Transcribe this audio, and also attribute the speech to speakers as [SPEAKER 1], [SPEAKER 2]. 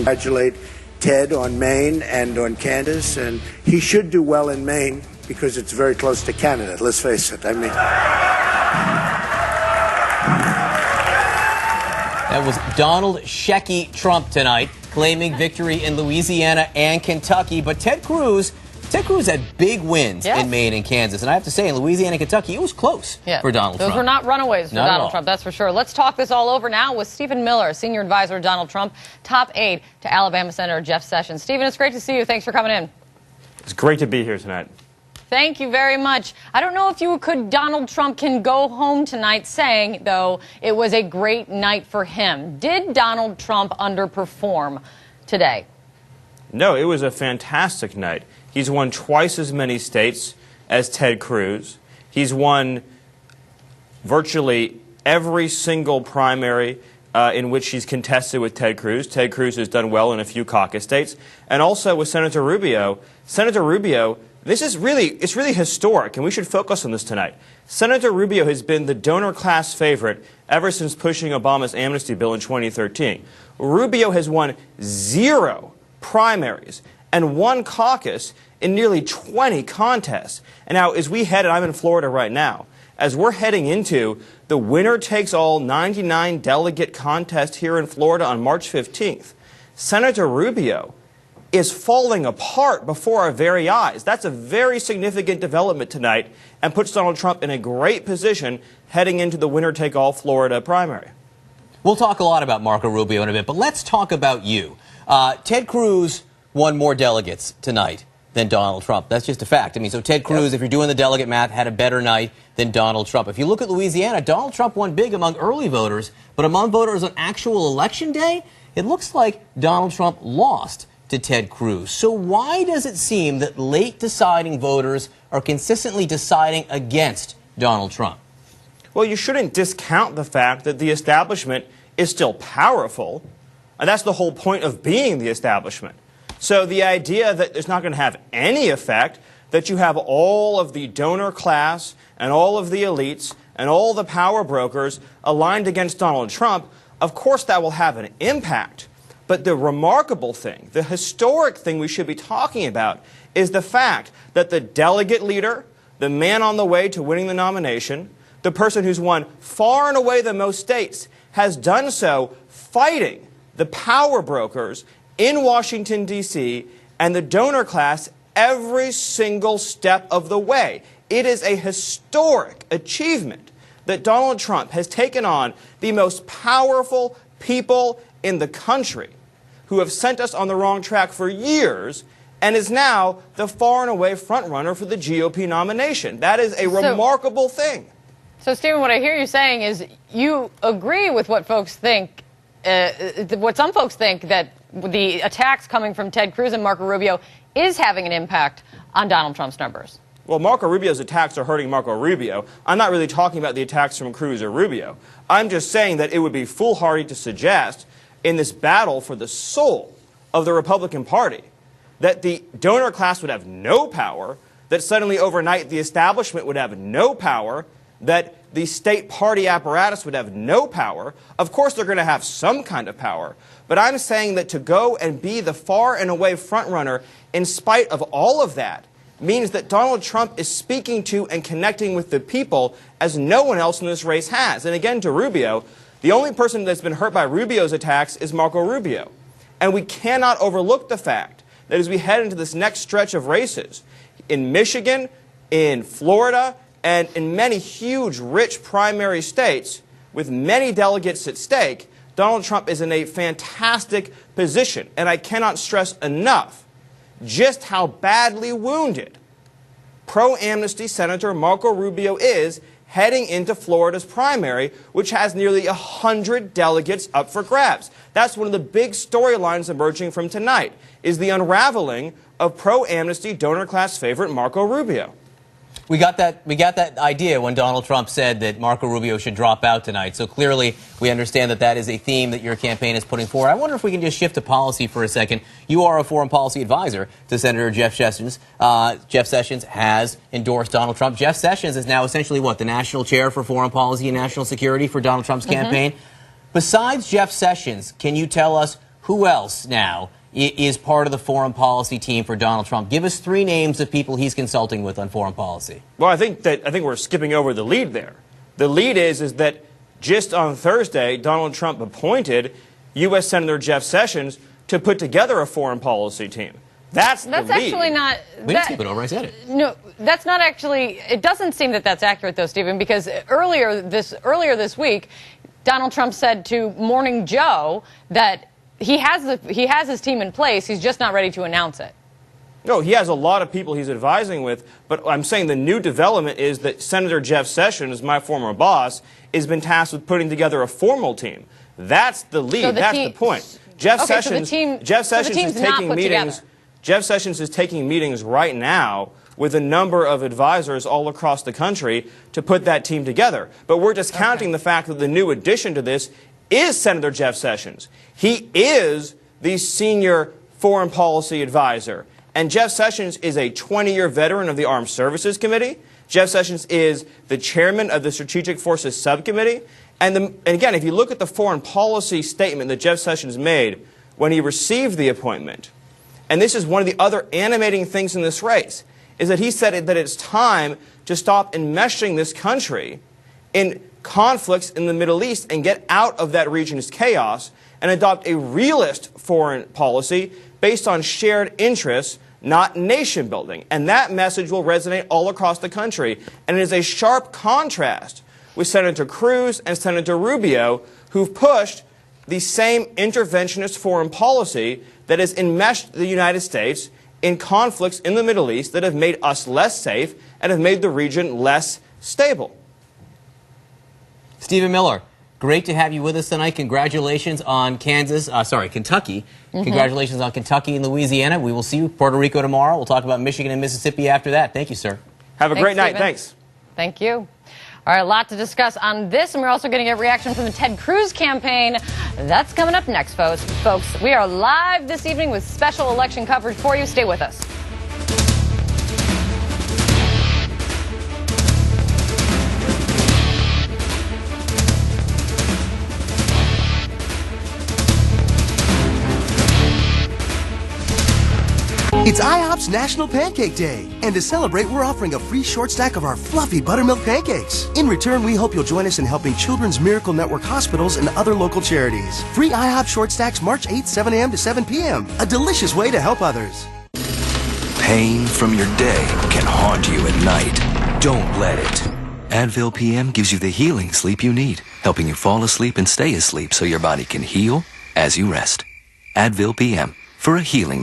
[SPEAKER 1] congratulate Ted on Maine and on Kansas, and he should do well in Maine because it's very close to Canada, let's face it. I mean...
[SPEAKER 2] That was Donald Shecky Trump tonight, claiming victory in Louisiana and Kentucky. But Ted Cruz had big wins in Maine and Kansas. And I have to say, in Louisiana and Kentucky, it was close for Donald Trump.
[SPEAKER 3] Those were not runaways for Donald Trump, that's for sure. Let's talk this all over now with Stephen Miller, senior advisor to Donald Trump, top aide to Alabama Senator Jeff Sessions. Stephen, it's great to see you. Thanks for coming in.
[SPEAKER 4] It's great to be here tonight.
[SPEAKER 3] Thank you very much. I don't know if Donald Trump can go home tonight saying, though, it was a great night for him. Did Donald Trump underperform today?
[SPEAKER 4] No, it was a fantastic night. He's won twice as many states as Ted Cruz. He's won virtually every single primary in which he's contested with Ted Cruz. Ted Cruz has done well in a few caucus states. And also with Senator Rubio. Senator Rubio, it's really historic, and we should focus on this tonight. Senator Rubio has been the donor class favorite ever since pushing Obama's amnesty bill in 2013. Rubio has won 0 primaries and 1 caucus in nearly 20 contests. And now, as we head, and I'm in Florida right now, as we're heading into the winner-takes-all 99-delegate contest here in Florida on March 15th, Senator Rubio is falling apart before our very eyes. That's a very significant development tonight and puts Donald Trump in a great position heading into the winner-take-all Florida primary.
[SPEAKER 2] We'll talk a lot about Marco Rubio in a bit, but let's talk about you. Ted Cruz won more delegates tonight than Donald Trump. That's just a fact. I mean, so Ted Cruz, if you're doing the delegate math, had a better night than Donald Trump. If you look at Louisiana, Donald Trump won big among early voters, but among voters on actual election day, it looks like Donald Trump lost to Ted Cruz. So why does it seem that late deciding voters are consistently deciding against Donald Trump?
[SPEAKER 4] Well, you shouldn't discount the fact that the establishment is still powerful, and that's the whole point of being the establishment. So the idea that it's not going to have any effect, that you have all of the donor class and all of the elites and all the power brokers aligned against Donald Trump, of course that will have an impact. But the remarkable thing, the historic thing we should be talking about is the fact that the delegate leader, the man on the way to winning the nomination, the person who's won far and away the most states, has done so fighting the power brokers in Washington, D.C., and the donor class every single step of the way. It is a historic achievement that Donald Trump has taken on the most powerful people in the country who have sent us on the wrong track for years and is now the far and away frontrunner for the GOP nomination. That is a remarkable thing.
[SPEAKER 3] So, Stephen, what I hear you saying is you agree with what folks think, what some folks think, that the attacks coming from Ted Cruz and Marco Rubio is having an impact on Donald Trump's numbers.
[SPEAKER 4] Well, Marco Rubio's attacks are hurting Marco Rubio. I'm not really talking about the attacks from Cruz or Rubio. I'm just saying that it would be foolhardy to suggest in this battle for the soul of the Republican Party that the donor class would have no power, that suddenly overnight the establishment would have no power, that the state party apparatus would have no power. Of course, they're going to have some kind of power. But I'm saying that to go and be the far and away frontrunner in spite of all of that means that Donald Trump is speaking to and connecting with the people as no one else in this race has. And again, to Rubio, the only person that's been hurt by Rubio's attacks is Marco Rubio. And we cannot overlook the fact that as we head into this next stretch of races, in Michigan, in Florida, and in many huge, rich primary states with many delegates at stake, Donald Trump is in a fantastic position. And I cannot stress enough just how badly wounded pro-amnesty Senator Marco Rubio is heading into Florida's primary, which has nearly 100 delegates up for grabs. That's one of the big storylines emerging from tonight, is the unraveling of pro-amnesty donor class favorite Marco Rubio.
[SPEAKER 2] We got that idea when Donald Trump said that Marco Rubio should drop out tonight. So clearly, we understand that that is a theme that your campaign is putting forward. I wonder if we can just shift to policy for a second. You are a foreign policy advisor to Senator Jeff Sessions. Jeff Sessions has endorsed Donald Trump. Jeff Sessions is now essentially what, the national chair for foreign policy and national security for Donald Trump's campaign. Besides Jeff Sessions, can you tell us who else now is part of the foreign policy team for Donald Trump? Give us 3 names of people he's consulting with on foreign policy.
[SPEAKER 4] Well, I think we're skipping over the lead there. The lead is that just on Thursday, Donald Trump appointed U.S. Senator Jeff Sessions to put together a foreign policy team. That's the lead.
[SPEAKER 3] Actually not.
[SPEAKER 2] We didn't skip it over. I said it.
[SPEAKER 3] No, that's not actually. It doesn't seem that that's accurate, though, Stephen, because earlier this week, Donald Trump said to Morning Joe that he has his team in place. He's just not ready to announce it.
[SPEAKER 4] No, he has a lot of people he's advising with, but I'm saying the new development is that Senator Jeff Sessions, my former boss, has been tasked with putting together a formal team. That's the lead.
[SPEAKER 3] So
[SPEAKER 4] That's the point. Jeff Sessions is taking meetings. Jeff Sessions is taking meetings right now with a number of advisors all across the country to put that team together. But we're discounting the fact that the new addition to this is Senator Jeff Sessions. He is the senior foreign policy advisor. And Jeff Sessions is a 20-year veteran of the Armed Services Committee. Jeff Sessions is the chairman of the Strategic Forces Subcommittee. And again, if you look at the foreign policy statement that Jeff Sessions made when he received the appointment, and this is one of the other animating things in this race, is that he said that it's time to stop enmeshing this country in conflicts in the Middle East and get out of that region's chaos and adopt a realist foreign policy based on shared interests, not nation building. And that message will resonate all across the country. And it is a sharp contrast with Senator Cruz and Senator Rubio, who've pushed the same interventionist foreign policy that has enmeshed the United States in conflicts in the Middle East that have made us less safe and have made the region less stable.
[SPEAKER 2] Stephen Miller, great to have you with us tonight. Congratulations on Kentucky. Congratulations on Kentucky and Louisiana. We will see you Puerto Rico tomorrow. We'll talk about Michigan and Mississippi after that. Thank you, sir.
[SPEAKER 4] Have a great night.
[SPEAKER 3] Stephen.
[SPEAKER 4] Thanks.
[SPEAKER 3] Thank you. All right, a lot to discuss on this, and we're also getting a reaction from the Ted Cruz campaign. That's coming up next, folks. We are live this evening with special election coverage for you. Stay with us.
[SPEAKER 5] It's IHOP's National Pancake Day, and to celebrate, we're offering a free short stack of our fluffy buttermilk pancakes. In return, we hope you'll join us in helping Children's Miracle Network hospitals and other local charities. Free IHOP short stacks March 8th, 7 a.m. to 7 p.m. A delicious way to help others.
[SPEAKER 6] Pain from your day can haunt you at night. Don't let it. Advil PM gives you the healing sleep you need, helping you fall asleep and stay asleep so your body can heal as you rest. Advil PM, for a healing night.